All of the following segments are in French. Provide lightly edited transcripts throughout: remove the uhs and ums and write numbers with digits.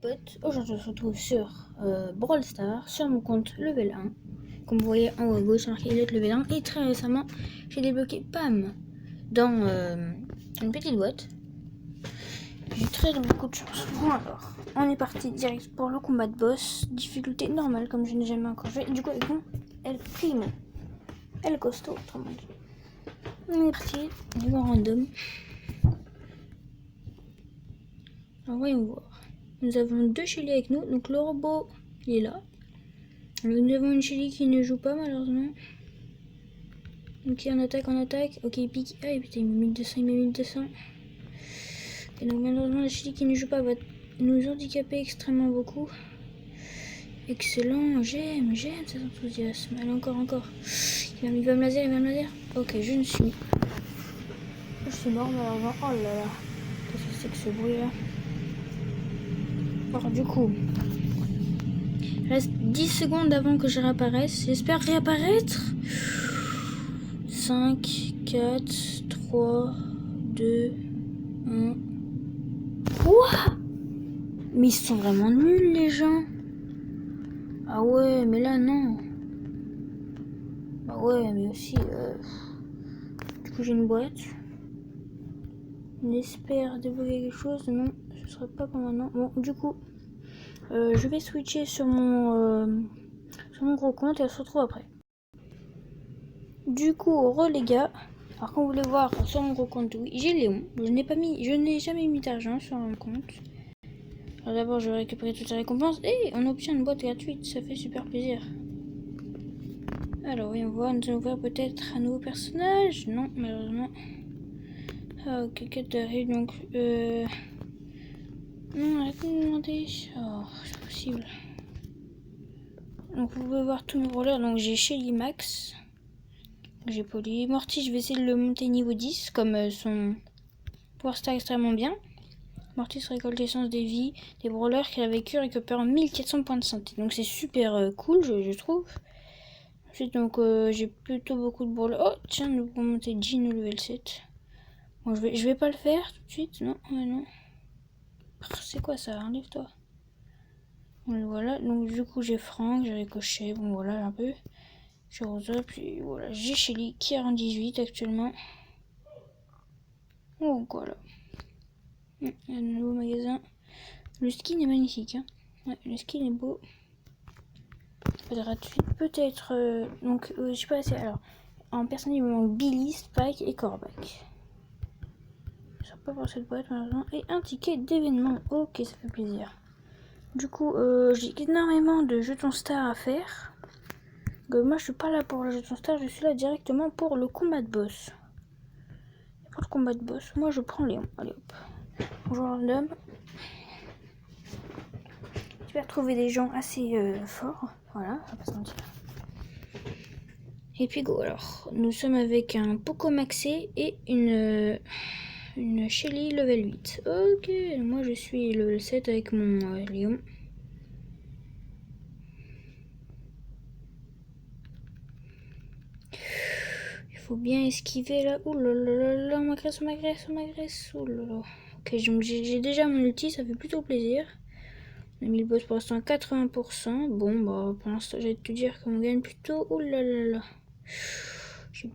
potes, aujourd'hui on se retrouve sur Brawl Stars, sur mon compte level 1. Comme vous voyez en haut à gauche, marqué Elliot level 1. Et très récemment, j'ai débloqué Pam dans une petite boîte. J'ai très beaucoup de chance. Bon alors, on est parti direct pour le combat de boss. Difficulté normale comme je n'ai jamais encore fait. Du coup avec moi, El Primo. El Costaud, autrement dit. On est parti du bon random. Alors voyons voir. Nous avons deux Shelly avec nous, donc le robot il est là. Nous avons une Shelly qui ne joue pas malheureusement. Ok, on attaque. Ok, il pique. Ah putain, il met 1200, il met 1200. Et donc malheureusement la Shelly qui ne joue pas va nous handicaper extrêmement beaucoup. Excellent, j'aime cet enthousiasme. Allez, encore. Il va me laser. Ok, je suis mort malheureusement. Oh là là. Qu'est-ce que c'est que ce bruit là? Alors du coup, il reste 10 secondes avant que je réapparaisse. J'espère réapparaître. 5, 4, 3, 2, 1. Quoi? Mais ils sont vraiment nuls les gens. Ah ouais, mais là non. Ah ouais, mais aussi... Du coup j'ai une boîte. On espère débloquer quelque chose. Non, ce sera pas pour maintenant. Bon, du coup, je vais switcher sur mon gros compte et on se retrouve après. Du coup, les gars. Alors quand vous voulez voir sur mon gros compte, oui, j'ai Léon. Je n'ai jamais mis d'argent sur mon compte. Alors d'abord, je vais récupérer toutes les récompenses et on obtient une boîte gratuite. Ça fait super plaisir. Alors voyons voir, nous allons ouvrir peut-être un nouveau personnage. Non, malheureusement. Ah ok, quête arrive donc. Non, arrêtez de me demander. Oh, c'est possible. Donc vous pouvez voir tous mes brawlers. Donc j'ai Shelly Max. J'ai Polly. Morty, je vais essayer de le monter niveau 10 comme son pouvoir star extrêmement bien. Morty se récolte l'essence des vies des brawlers qui a vécu récupérant 1400 points de santé. Donc c'est super cool, je trouve. Ensuite, donc j'ai plutôt beaucoup de brawlers. Oh, tiens, nous pouvons monter Jean au level 7. Bon, je vais pas le faire tout de suite. Non, non. C'est quoi ça? Enlève-toi. Bon, voilà, donc du coup j'ai Franck, j'ai Ricochet. Bon, voilà un peu. J'ai Rosa, puis voilà. J'ai Shelly qui a en 18 actuellement. Oh, voilà. Un nouveau magasin. Le skin est magnifique. Hein. Ouais, le skin est beau. Gratuit. Peut-être. Donc, je sais pas. Alors, en personne, il me manque Billy, Spike et Corbac. Je sais pas pour cette boîte malheureusement. Et un ticket d'événement. Ok, ça fait plaisir. Du coup, j'ai énormément de jetons stars à faire. Moi, je suis pas là pour le jeton star. Je suis là directement pour le combat de boss. Pour le combat de boss, moi, je prends Léon. Allez hop. Bonjour random. J'espère trouver des gens assez forts. Voilà, on va pas se mentir. Et puis go, alors. Nous sommes avec un Poco Maxé et une Shelly level 8. Ok, moi je suis level 7 avec mon Léon. Il faut bien esquiver là. Ouh là là là, on m'agresse. Ouh là là. Ok, j'ai déjà mon ulti, ça fait plutôt plaisir. On a mis le boss pour l'instant à 80%. Bon, bah, pour l'instant, j'allais te dire qu'on gagne plutôt. Oh là là là. J'ai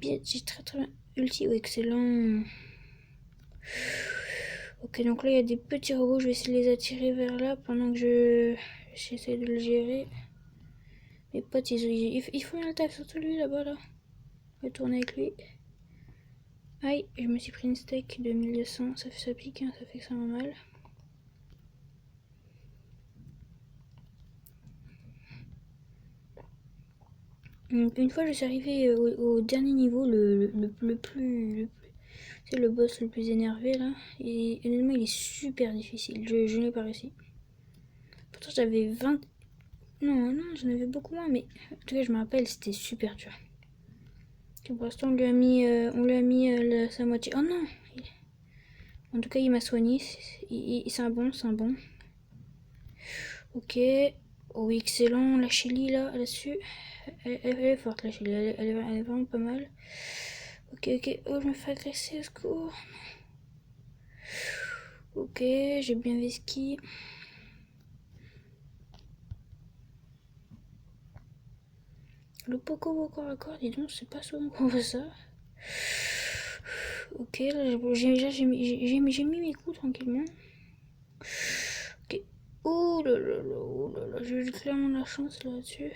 très bien. Ulti, oh, excellent. Ok, donc là, il y a des petits robots. Je vais essayer de les attirer vers là pendant que j'essaie de le gérer. Mes potes, ils font un taf, surtout lui là-bas, là. Je vais tourner avec lui. Aïe, je me suis pris une steak de 1200. Ça pique, hein, ça fait extrêmement mal. Une fois je suis arrivée au dernier niveau, c'est le boss le plus énervé là, et honnêtement il est super difficile, je n'ai pas réussi. Pourtant j'avais 20... Non, j'en avais beaucoup moins, mais en tout cas je me rappelle, c'était super dur. Pour l'instant on lui a mis sa moitié. Oh non! En tout cas il m'a soigné, c'est un bon. Ok, oh excellent, la Shelly là-dessus. Elle est forte la Shelly, elle est vraiment pas mal. Ok, oh je me fais agresser, au secours. Ok, j'ai bien vesquille. Le Poco corps à corps, dis donc, c'est pas souvent qu'on fait ça. Ok, là j'ai mis mes coups tranquillement. Ok. Oh là là là, oh là là, j'ai eu clairement la chance là-dessus.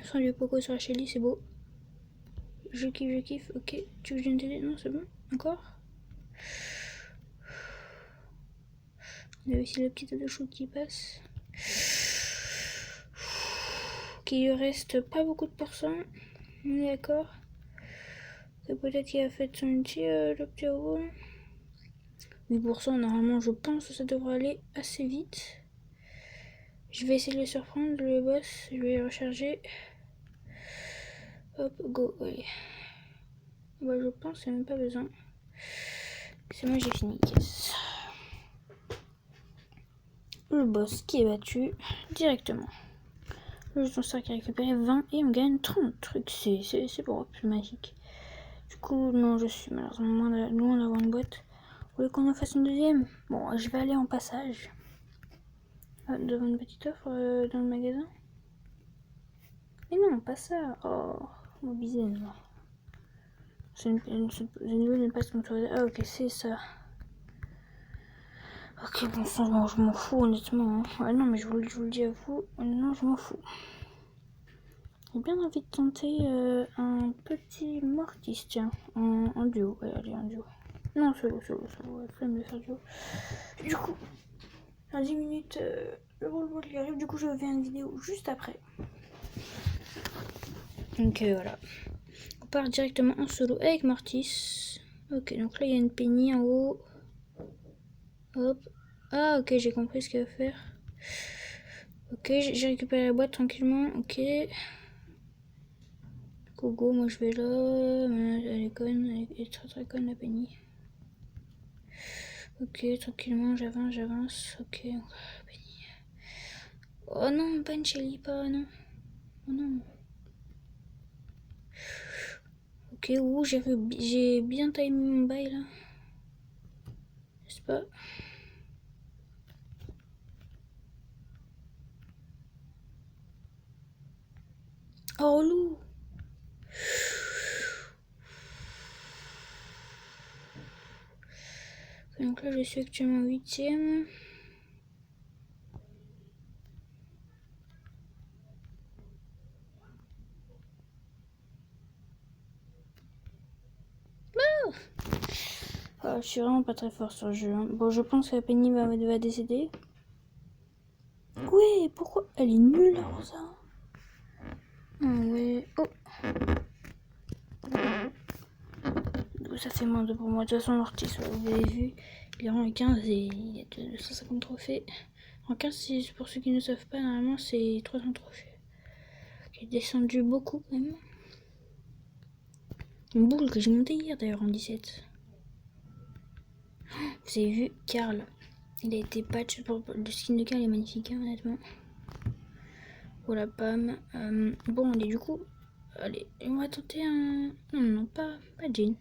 Sans du Poco sur la Shelly, c'est beau. Je kiffe. Ok, tu veux que je vienne t'aider? Non, c'est bon. Encore? On a aussi le petit tas de shoot qui passe. Ok, il reste pas beaucoup de personnes. On est d'accord. Peut-être qu'il a fait son ulti, le petit robot. 8%, normalement, je pense que ça devrait aller assez vite. Je vais essayer de le surprendre, le boss. Je vais recharger. Hop, go, allez. Bah, je pense qu'il n'y a même pas besoin. C'est moi, j'ai fini. Yes. Le boss qui est battu directement. Le jeton star qui a récupéré 20 et on gagne 30 trucs. C'est pour plus magique. Du coup, non, je suis malheureusement loin d'avoir une boîte. Vous voulez qu'on en fasse une deuxième? Bon, je vais aller en passage. Devant une petite offre dans le magasin. Mais non, pas ça. Oh, mobilisé, non. C'est niveau d'une passe sponsorisée. Ah, ok, c'est ça. Ok, bon sang, je m'en fous, honnêtement. Hein. Ah non, mais je vous le dis à vous. Non, je m'en fous. J'ai bien envie de tenter un petit Mortis, tiens. En duo. Ouais, allez, en duo. Non, solo. Ouais, flemme de faire duo. Du coup, dans 10 minutes, le roll qui arrive. Du coup, je vais faire une vidéo juste après. Donc voilà. On part directement en solo avec Mortis. Ok, donc là, il y a une Penny en haut. Hop. Ah, ok, j'ai compris ce qu'il va faire. Ok, j'ai récupéré la boîte tranquillement. Ok. Gogo, moi je vais là. Elle est conne, elle est très conne la Penny. Ok, tranquillement, j'avance. Ok, Penny. Oh non, pas une Shelly, pas, non. Oh non. Ok, ouh, j'ai bien timé mon bail là. N'est-ce pas? Oh loup. Donc là, je suis actuellement 8ème. Je suis vraiment pas très fort sur le jeu. Hein. Bon, je pense que la Penny va décéder. Ouais, pourquoi? Elle est nulle, la Rosa. Ah ouais. Oh. Ça fait moins de pour moi. De toute façon, Mortis, vous avez vu, il est en 15 et il y a 250 trophées. En 15, pour ceux qui ne savent pas, normalement, c'est 300 trophées. J'ai descendu beaucoup, quand même. Une boule que j'ai montée hier, d'ailleurs, en 17. Vous avez vu, Karl. Il a été patch. Le skin de Karl est magnifique, hein, honnêtement. Oh la pomme. Bon, allez, du coup, allez, on va tenter un. Non, pas Jean.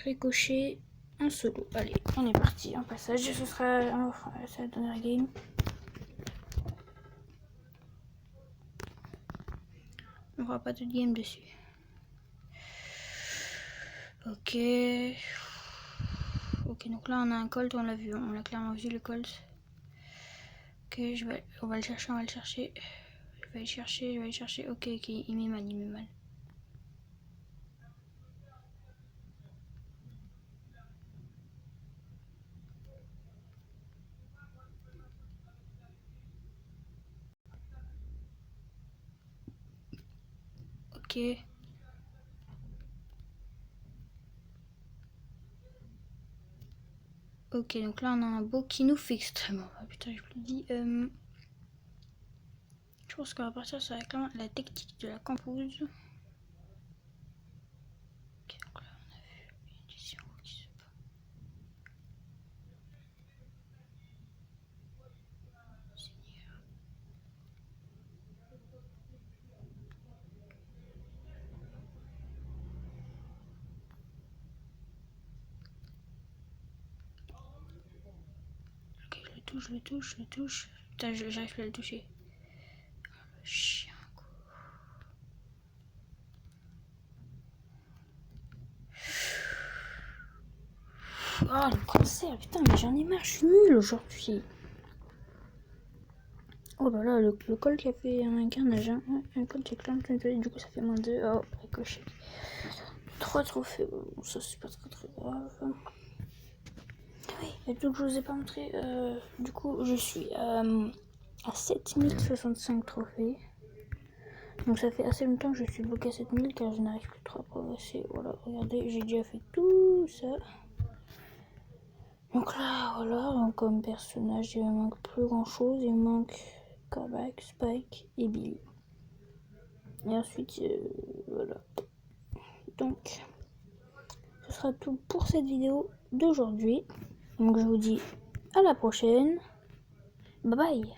Ricochet en solo. Allez, on est parti. En passage, ce sera la dernière game. On fera pas de game dessus. Ok. Ok, donc là on a un Colt, on l'a vu, on l'a clairement vu le Colt. Ok, on va le chercher. Je vais aller chercher. Ok, il met mal. Ok. Ok, donc là on a un beau qui nous fait extrêmement. Ah, putain, je vous le dis. Je pense qu'on va partir sur la technique de la campouse. Ok, donc là on a vu une édition qui se bat. Seigneur. Ok, je le le touche. Putain, j'arrive plus à le toucher. Le chien, quoi. Oh, le cancer, putain, mais j'en ai marre, je suis nulle aujourd'hui. Oh là là, le col qui a fait un carnage, hein. Un col qui est du coup ça fait moins 2. Oh, ricochet. 3 trophées, bon, ça c'est pas très grave. Oui, et donc je vous ai pas montré, du coup je suis à 7065 trophées. Donc ça fait assez longtemps que je suis bloqué à 7000 car je n'arrive plus trop à progresser. Voilà, regardez, j'ai déjà fait tout ça. Donc là, voilà, donc comme personnage, il me manque plus grand chose. Il me manque Korvac, Spike et Bill. Et ensuite, voilà. Donc, ce sera tout pour cette vidéo d'aujourd'hui. Donc je vous dis à la prochaine. Bye bye.